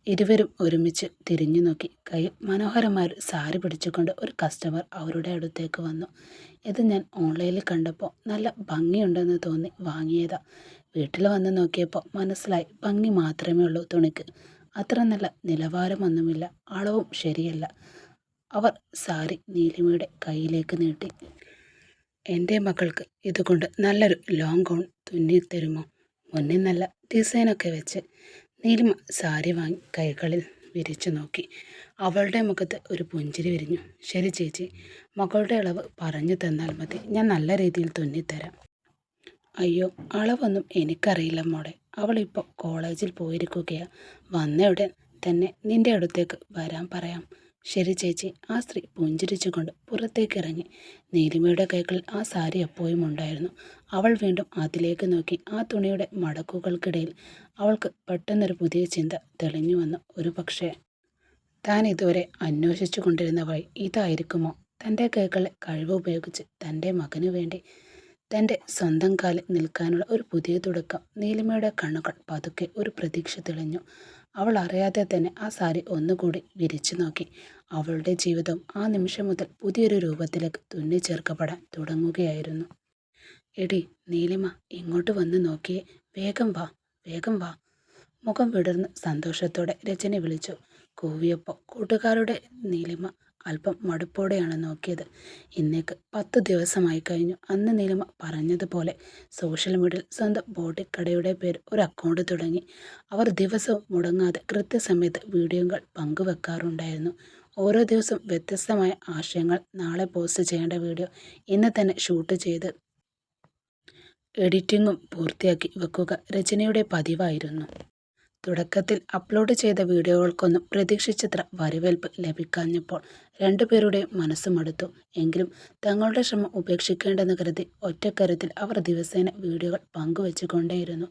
ഇരുവരും ഒരുമിച്ച് തിരിഞ്ഞു നോക്കി. കയ്യിൽ മനോഹരമായ ഒരു സാരി പിടിച്ചുകൊണ്ട് ഒരു കസ്റ്റമർ അവരുടെ അടുത്തേക്ക് വന്നു. ഇത് ഞാൻ ഓൺലൈനിൽ കണ്ടപ്പോൾ നല്ല ഭംഗിയുണ്ടെന്ന് തോന്നി വാങ്ങിയതാ. വീട്ടിൽ വന്ന് നോക്കിയപ്പോൾ മനസ്സിലായി ഭംഗി മാത്രമേ ഉള്ളൂ തുണിക്ക്. അത്ര നല്ല നിലവാരമൊന്നുമില്ല, അളവും ശരിയല്ല. അവർ സാരി നീലിമയുടെ കയ്യിലേക്ക് നീട്ടി. എൻ്റെ മകൾക്ക് ഇതുകൊണ്ട് നല്ലൊരു ലോങ് ഗൗൺ തുന്നി തരുമോ? മുന്നിൽ നല്ല ഡിസൈനൊക്കെ വെച്ച്. നീലിമ സാരി വാങ്ങി കൈകളിൽ വിരിച്ചു നോക്കി. അവളുടെ മുഖത്ത് ഒരു പുഞ്ചിരി വിരിഞ്ഞു. ശരി ചേച്ചി, മകളുടെ അളവ് പറഞ്ഞു തന്നാൽ മതി, ഞാൻ നല്ല രീതിയിൽ തുന്നിത്തരാം. അയ്യോ, അളവൊന്നും എനിക്കറിയില്ല മോളെ, അവളിപ്പോൾ കോളേജിൽ പോയിരിക്കുകയാ. വന്നയുടൻ തന്നെ നിന്റെ അടുത്തേക്ക് വരാൻ പറയാം. ശരി ചേച്ചി, ആ സ്ത്രീ പുഞ്ചിരിച്ചുകൊണ്ട് പുറത്തേക്ക് ഇറങ്ങി. നീലിമയുടെ കൈകളിൽ ആ സാരി എപ്പോഴും ഉണ്ടായിരുന്നു. അവൾ വീണ്ടും അതിലേക്ക് നോക്കി. ആ തുണിയുടെ മടക്കുകൾക്കിടയിൽ അവൾക്ക് പെട്ടെന്നൊരു പുതിയ ചിന്ത തെളിഞ്ഞു വന്നു. ഒരു പക്ഷേ താൻ ഇതുവരെ അന്വേഷിച്ചു കൊണ്ടിരുന്ന വഴി ഇതായിരിക്കുമോ? തൻ്റെ കൈകളിലെ കഴിവ് ഉപയോഗിച്ച് തൻ്റെ മകനു വേണ്ടി തൻ്റെ സ്വന്തം കാലിൽ നിൽക്കാനുള്ള ഒരു പുതിയ തുടക്കം. നീലിമയുടെ കണ്ണുകൾ പതുക്കെ ഒരു പ്രതീക്ഷ തെളിഞ്ഞു. അവൾ അറിയാതെ തന്നെ ആ സാരി ഒന്നുകൂടി വിരിച്ചു നോക്കി. അവളുടെ ജീവിതം ആ നിമിഷം മുതൽ പുതിയൊരു രൂപത്തിലേക്ക് തുന്നിച്ചേർക്കപ്പെടാൻ തുടങ്ങുകയായിരുന്നു. എടി നീലിമ, ഇങ്ങോട്ട് വന്ന് നോക്കിയേ, വേഗം വാ, വേഗം വാ. മുഖം വിടർന്ന് സന്തോഷത്തോടെ രജനി വിളിച്ചു. കൂവിയപ്പോൾ കൂട്ടുകാരുടെ നീലിമ അല്പം മടുപ്പോടെയാണ് നോക്കിയത്. ഇന്നേക്ക് 10 ദിവസമായി കഴിഞ്ഞു. അന്ന് നീലിമ പറഞ്ഞതുപോലെ സോഷ്യൽ മീഡിയയിൽ സ്വന്തം ബോട്ടിക്കടയുടെ പേര് ഒരു അക്കൗണ്ട് തുടങ്ങി. അവർ ദിവസവും മുടങ്ങാതെ കൃത്യസമയത്ത് വീഡിയോകൾ പങ്കുവെക്കാറുണ്ടായിരുന്നു. ഓരോ ദിവസം വ്യത്യസ്തമായ ആശയങ്ങൾ. നാളെ പോസ്റ്റ് ചെയ്യേണ്ട വീഡിയോ ഇന്ന് തന്നെ ഷൂട്ട് ചെയ്ത് എഡിറ്റിങ്ങും പൂർത്തിയാക്കി വെക്കുക രചനയുടെ പതിവായിരുന്നു. തുടക്കത്തിൽ അപ്ലോഡ് ചെയ്ത വീഡിയോകൾക്കൊന്നും പ്രതീക്ഷിച്ചത്ര വരവേൽപ്പ് ലഭിക്കാഞ്ഞപ്പോൾ രണ്ടുപേരുടെയും മനസ്സ് മടുത്തു. എങ്കിലും തങ്ങളുടെ ശ്രമം ഉപേക്ഷിക്കേണ്ടെന്ന് കരുതി ഒറ്റക്കരുത്തിൽ അവർ ദിവസേന വീഡിയോകൾ പങ്കുവെച്ചുകൊണ്ടേയിരുന്നു.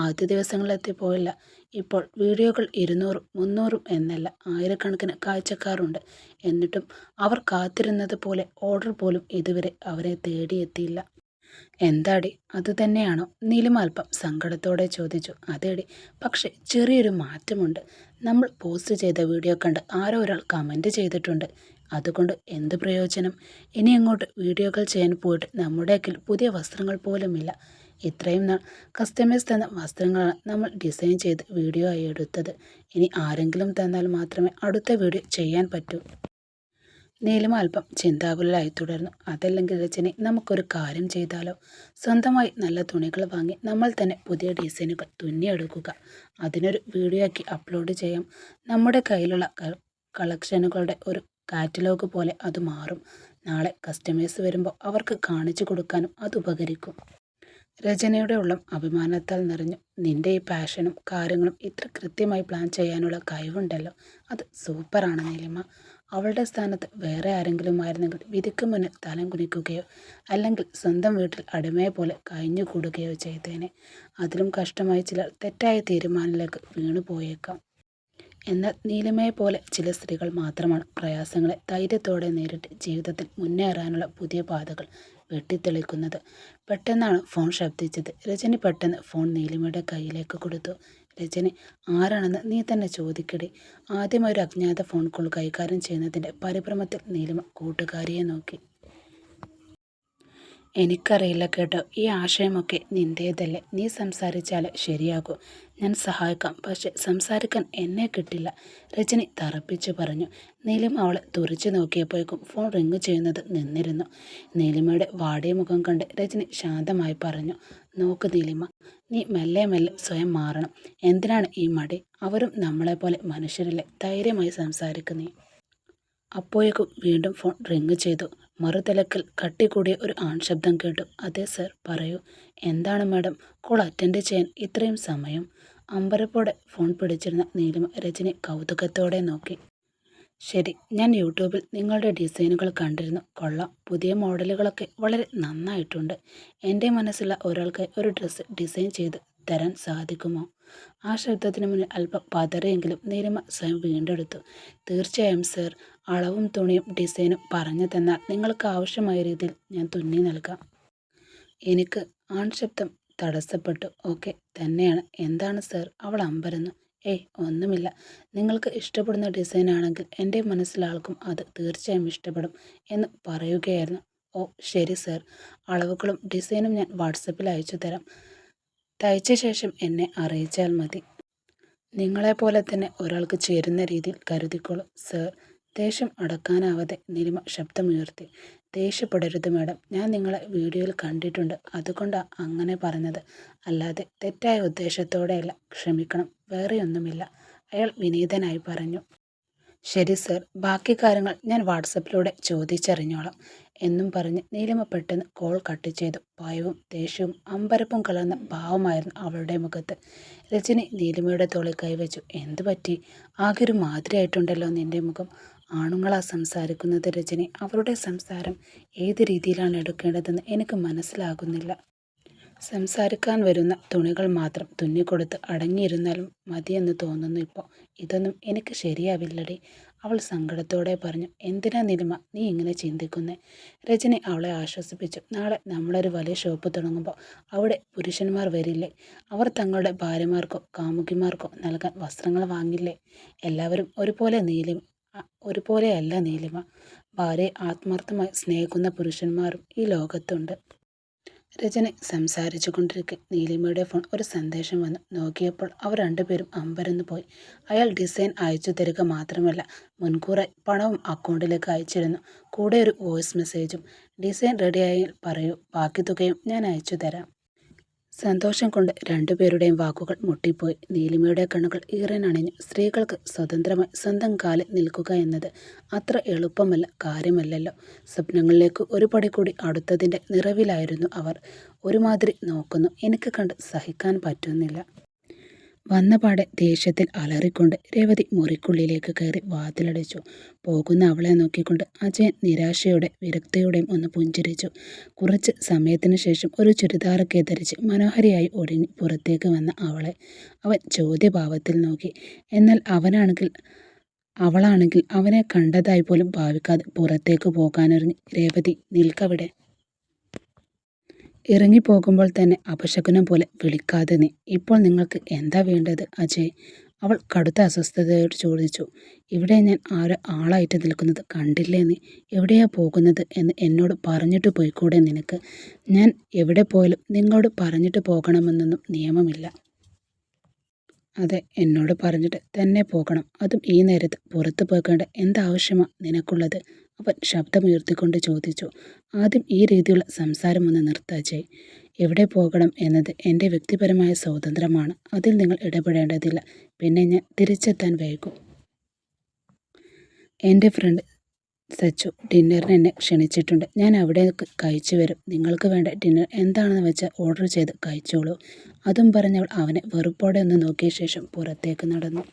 ആദ്യ ദിവസങ്ങളിലെത്തിപ്പോയില്ല. ഇപ്പോൾ വീഡിയോകൾ 200, 300 എന്നല്ല, ആയിരക്കണക്കിന് കാഴ്ചക്കാരുണ്ട്. എന്നിട്ടും അവർ കാത്തിരുന്നത് പോലെ ഓർഡർ പോലും ഇതുവരെ അവരെ തേടിയെത്തിയില്ല. എന്താടി, അതുതന്നെയാണോ? നീലിമ അല്പം സങ്കടത്തോടെ ചോദിച്ചു. അതേടി, പക്ഷെ ചെറിയൊരു മാറ്റമുണ്ട്. നമ്മൾ പോസ്റ്റ് ചെയ്ത വീഡിയോ കണ്ട് ആരോ ഒരാൾ കമൻറ്റ് ചെയ്തിട്ടുണ്ട്. അതുകൊണ്ട് എന്ത് പ്രയോജനം? ഇനി അങ്ങോട്ട് വീഡിയോകൾ ചെയ്യാൻ പോയിട്ട് നമ്മുടെ കയ്യിൽ പുതിയ വസ്ത്രങ്ങൾ പോലുമില്ല. ഇത്രയും നാൾ കസ്റ്റമേഴ്സ് തന്ന വസ്ത്രങ്ങളാണ് നമ്മൾ ഡിസൈൻ ചെയ്ത് വീഡിയോ ആയി എടുത്തത്. ഇനി ആരെങ്കിലും തന്നാൽ മാത്രമേ അടുത്ത വീഡിയോ ചെയ്യാൻ പറ്റൂ. നീലിമ അല്പം ചിന്താകുലരായി തുടർന്നു. അതല്ലെങ്കിൽ രചന, നമുക്കൊരു കാര്യം ചെയ്താലോ? സ്വന്തമായി നല്ല തുണികൾ വാങ്ങി നമ്മൾ തന്നെ പുതിയ ഡിസൈനുകൾ തുന്നിയെടുക്കുക. അതിനൊരു വീഡിയോ ആക്കി അപ്ലോഡ് ചെയ്യാം. നമ്മുടെ കയ്യിലുള്ള കളക്ഷനുകളുടെ ഒരു കാറ്റലോഗ് പോലെ അത് മാറും. നാളെ കസ്റ്റമേഴ്സ് വരുമ്പോൾ അവർക്ക് കാണിച്ചു കൊടുക്കാനും അത് ഉപകരിക്കും. രചനയുടെ ഉള്ളം അഭിമാനത്താൽ നിറഞ്ഞു. നിന്റെ ഈ പാഷനും കാര്യങ്ങളും ഇത്ര കൃത്യമായി പ്ലാൻ ചെയ്യാനുള്ള കഴിവുണ്ടല്ലോ, അത് സൂപ്പറാണ് നീലിമ. അവളുടെ സ്ഥാനത്ത് വേറെ ആരെങ്കിലും ആയിരുന്നെങ്കിൽ വിധിക്ക് മുന്നിൽ തലം കുനിക്കുകയോ അല്ലെങ്കിൽ സ്വന്തം വീട്ടിൽ അടിമയെ പോലെ കഴിഞ്ഞുകൂടുകയോ ചെയ്തേനെ. അതിലും കഷ്ടമായി ചിലർ തെറ്റായ തീരുമാനത്തിലേക്ക് വീണു പോയേക്കാം. എന്നാൽ നീലിമയെ പോലെ ചില സ്ത്രീകൾ മാത്രമാണ് പ്രയാസങ്ങളെ ധൈര്യത്തോടെ നേരിട്ട് ജീവിതത്തിൽ മുന്നേറാനുള്ള പുതിയ പാതകൾ വെട്ടിത്തെളിക്കുന്നത്. പെട്ടെന്നാണ് ഫോൺ ശബ്ദിച്ചത്. രജനി പെട്ടെന്ന് ഫോൺ നീലിമയുടെ കയ്യിലേക്ക് കൊടുത്തു. രജനി, ആരാണെന്ന് നീ തന്നെ ചോദിക്കടി. ആദ്യം ഒരു അജ്ഞാത ഫോൺ കോൾ കൈകാര്യം ചെയ്യുന്നതിൻ്റെ പരിഭ്രമത്തിൽ നീലിമ കൂട്ടുകാരിയെ നോക്കി. എനിക്കറിയില്ല കേട്ടോ, ഈ ആശയമൊക്കെ നിൻ്റേതല്ലേ, നീ സംസാരിച്ചാലേ ശരിയാകൂ. ഞാൻ സഹായിക്കാം, പക്ഷെ സംസാരിക്കാൻ എന്നെ കിട്ടില്ല, രജനി തറപ്പിച്ചു പറഞ്ഞു. നീലിമ അവളെ തുറിച്ചു നോക്കിയപ്പോഴേക്കും ഫോൺ റിങ് ചെയ്യുന്നത് നിന്നിരുന്നു. നീലിമയുടെ വാടിയ മുഖം കണ്ട് രജനി ശാന്തമായി പറഞ്ഞു. നോക്ക് നീലിമ, നീ മെല്ലെ മെല്ലെ സ്വയം മാറണം. എന്തിനാണ് ഈ മടി? അവരും നമ്മളെപ്പോലെ മനുഷ്യരല്ലേ, ധൈര്യമായി സംസാരിക്കുന്നേ. അപ്പോഴേക്കും വീണ്ടും ഫോൺ റിങ് ചെയ്തു. മറുതലക്കൽ കട്ടികൂടിയ ഒരു ആൺശബ്ദം കേട്ടു. അതെ സർ, പറയൂ. എന്താണ് മാഡം, കോൾ അറ്റൻഡ് ചെയ്യാൻ ഇത്രയും സമയം? അമ്പരപ്പോടെ ഫോൺ പിടിച്ചിരുന്ന നീലിമ രജനി കൗതുകത്തോടെ നോക്കി. ശരി, ഞാൻ യൂട്യൂബിൽ നിങ്ങളുടെ ഡിസൈനുകൾ കണ്ടിരുന്നു. കൊള്ളാം, പുതിയ മോഡലുകളൊക്കെ വളരെ നന്നായിട്ടുണ്ട്. എൻ്റെ മനസ്സുള്ള ഒരാൾക്ക് ഒരു ഡ്രസ്സ് ഡിസൈൻ ചെയ്ത് തരാൻ സാധിക്കുമോ? ആ ശബ്ദത്തിന് മുന്നിൽ അല്പം പതറിയെങ്കിലും നീലിമ സ്വയം വീണ്ടെടുത്തു. തീർച്ചയായും സർ, അളവും തുണിയും ഡിസൈനും പറഞ്ഞു തന്നാൽ നിങ്ങൾക്ക് ആവശ്യമായ രീതിയിൽ ഞാൻ തുന്നി നൽകാം. എനിക്ക് ആൺശബ്ദം തടസ്സപ്പെട്ടു. ഓക്കെ തന്നെയാണ്. എന്താണ് സർ? അവൾ അമ്പരന്നു. ഏയ് ഒന്നുമില്ല. നിങ്ങൾക്ക് ഇഷ്ടപ്പെടുന്ന ഡിസൈനാണെങ്കിൽ എൻ്റെ മനസ്സിലാൾക്കും അത് തീർച്ചയായും ഇഷ്ടപ്പെടും എന്ന് പറയുകയായിരുന്നു. ഓ ശരി സർ. അളവുകളും ഡിസൈനും ഞാൻ വാട്സപ്പിൽ അയച്ചു തരാം. തയ്ച്ച ശേഷം എന്നെ അറിയിച്ചാൽ മതി. നിങ്ങളെപ്പോലെ തന്നെ ഒരാൾക്ക് ചേരുന്ന രീതിയിൽ കരുതിക്കോളൂ സർ. ദേഷ്യം അടക്കാനാവാതെ നീലിമ ശബ്ദമുയർത്തി. ദേഷ്യപ്പെടരുത് മാഡം. ഞാൻ നിങ്ങളെ വീഡിയോയിൽ കണ്ടിട്ടുണ്ട്. അതുകൊണ്ടാണ് അങ്ങനെ പറഞ്ഞത്. അല്ലാതെ തെറ്റായ ഉദ്ദേശത്തോടെയല്ല. ക്ഷമിക്കണം. വേറെയൊന്നുമില്ല. അയാൾ വിനീതനായി പറഞ്ഞു. ശരി സർ. ബാക്കി കാര്യങ്ങൾ ഞാൻ വാട്സപ്പിലൂടെ ചോദിച്ചറിഞ്ഞോളാം എന്നും പറഞ്ഞ് നീലിമ പെട്ടെന്ന് കോൾ കട്ട് ചെയ്തു. ഭയവും ദേഷ്യവും അമ്പരപ്പും കലർന്ന ഭാവമായിരുന്നു അവളുടെ മുഖത്ത്. രജനി നീലിമയുടെ തോളിൽ കൈവച്ചു. എന്തു പറ്റി? ആകെ ഒരു മാതിരിയായിട്ടുണ്ടല്ലോ നിന്റെ മുഖം. ആണുങ്ങളാ സംസാരിക്കുന്നത് രജനി. അവരുടെ സംസാരം ഏത് രീതിയിലാണ് എടുക്കേണ്ടതെന്ന് എനിക്ക് മനസ്സിലാകുന്നില്ല. സംസാരിക്കാൻ വരുന്ന തുണികൾ മാത്രം തുന്നിക്കൊടുത്ത് അടങ്ങിയിരുന്നാലും മതിയെന്ന് തോന്നുന്നു ഇപ്പോൾ. ഇതൊന്നും എനിക്ക് ശരിയാവില്ലടി, അവൾ സങ്കടത്തോടെ പറഞ്ഞു. എന്തിനാ നീലിമ നീ ഇങ്ങനെ ചിന്തിക്കുന്നേ? രജനി അവളെ ആശ്വസിപ്പിച്ചു. നാളെ നമ്മളൊരു വലിയ ഷോപ്പ് തുടങ്ങുമ്പോൾ അവിടെ പുരുഷന്മാർ വരില്ലേ? അവർ തങ്ങളുടെ ഭാര്യമാർക്കോ കാമുകിമാർക്കോ നൽകാൻ വസ്ത്രങ്ങൾ വാങ്ങില്ലേ? എല്ലാവരും ഒരുപോലെയല്ല നീലിമ. ഭാര്യയെ ആത്മാർത്ഥമായി സ്നേഹിക്കുന്ന പുരുഷന്മാരും ഈ ലോകത്തുണ്ട്. രജനി സംസാരിച്ചു കൊണ്ടിരിക്കെ നീലിമയുടെ ഫോൺ ഒരു സന്ദേശം വന്നു. നോക്കിയപ്പോൾ അവർ രണ്ടുപേരും അമ്പരന്ന് പോയി. അയാൾ ഡിസൈൻ അയച്ചു തരിക മാത്രമല്ല, മുൻകൂറായി പണവും അക്കൗണ്ടിലേക്ക് അയച്ചിരുന്നു. കൂടെ ഒരു വോയിസ് മെസ്സേജും. ഡിസൈൻ റെഡിയായാൽ പറയൂ, ബാക്കി തുകയും ഞാൻ അയച്ചു തരാം. സന്തോഷം കൊണ്ട് രണ്ടുപേരുടെയും വാക്കുകൾ മുട്ടിപ്പോയി. നീലിമയുടെ കണ്ണുകൾ ഈറനണിഞ്ഞു. സ്ത്രീകൾക്ക് സ്വതന്ത്രമായി സ്വന്തം കാലിൽ നിൽക്കുക എന്നത് അത്ര എളുപ്പമല്ല കാര്യമല്ലല്ലോ. സ്വപ്നങ്ങളിലേക്ക് ഒരു പടി കൂടി അടുത്തതിൻ്റെ നിറവിലായിരുന്നു അവർ. ഒരുമാതിരി നോക്കുന്നു. എനിക്ക് കണ്ട് സഹിക്കാൻ പറ്റുന്നില്ല. വന്നപാടെ ദേഷ്യത്തിൽ അലറിക്കൊണ്ട് രേവതി മുറിക്കുള്ളിലേക്ക് കയറി വാതിലടച്ചു. പോകുന്ന അവളെ നോക്കിക്കൊണ്ട് അജയൻ നിരാശയോടെ വിരക്തിയോടെയും ഒന്ന് പുഞ്ചിരിച്ചു. കുറച്ച് സമയത്തിന് ശേഷം ഒരു ചുരിദാറൊക്കെ ധരിച്ച് മനോഹരിയായി ഒരുങ്ങി പുറത്തേക്ക് വന്ന അവളെ അവൻ ചോദ്യഭാവത്തിൽ നോക്കി. എന്നാൽ അവളാണെങ്കിൽ അവനെ കണ്ടതായി പോലും ഭാവിക്കാതെ പുറത്തേക്ക് പോകാനൊരുങ്ങി. രേവതി നിൽക്കവിടെ. ഇറങ്ങിപ്പോകുമ്പോൾ തന്നെ അപശകുനം പോലെ വിളിക്കാതെ നീ. ഇപ്പോൾ നിങ്ങൾക്ക് എന്താ വേണ്ടത് അജയ്? അവൾ കടുത്ത അസ്വസ്ഥതയോട് ചോദിച്ചു. ഇവിടെ ഞാൻ ആളായിട്ട് നിൽക്കുന്നത് കണ്ടില്ലേ നീ? എവിടെയാ പോകുന്നത് എന്ന് എന്നോട് പറഞ്ഞിട്ട് പോയിക്കൂടെ നിനക്ക്? ഞാൻ എവിടെ പോയാലും നിങ്ങളോട് പറഞ്ഞിട്ട് പോകണമെന്നൊന്നും നിയമമില്ല. അതെ, എന്നോട് പറഞ്ഞിട്ട് തന്നെ പോകണം. അതും ഈ നേരത്ത് പുറത്തു പോകേണ്ട എന്താവശ്യമാണ് നിനക്കുള്ളത്? അവൻ ശബ്ദമുയർത്തിക്കൊണ്ട് ചോദിച്ചു. ആദ്യം ഈ രീതിയിലുള്ള സംസാരം ഒന്ന് നിർത്താച്ചേ. എവിടെ പോകണം എന്നത് എൻ്റെ വ്യക്തിപരമായ സ്വാതന്ത്ര്യമാണ്. അതിൽ നിങ്ങൾ ഇടപെടേണ്ടതില്ല. പിന്നെ ഞാൻ തിരിച്ചെത്താൻ വൈകും. എൻ്റെ ഫ്രണ്ട് സച്ചു ഡിന്നറിന് എന്നെ ക്ഷണിച്ചിട്ടുണ്ട്. ഞാൻ അവിടേക്ക് കഴിച്ചു വരും. നിങ്ങൾക്ക് വേണ്ട ഡിന്നർ എന്താണെന്ന് വെച്ചാൽ ഓർഡർ ചെയ്ത് കഴിച്ചോളൂ. അതും പറഞ്ഞവൾ അവനെ വെറുപ്പോടെ ഒന്ന് നോക്കിയ ശേഷം പുറത്തേക്ക് നടന്നു.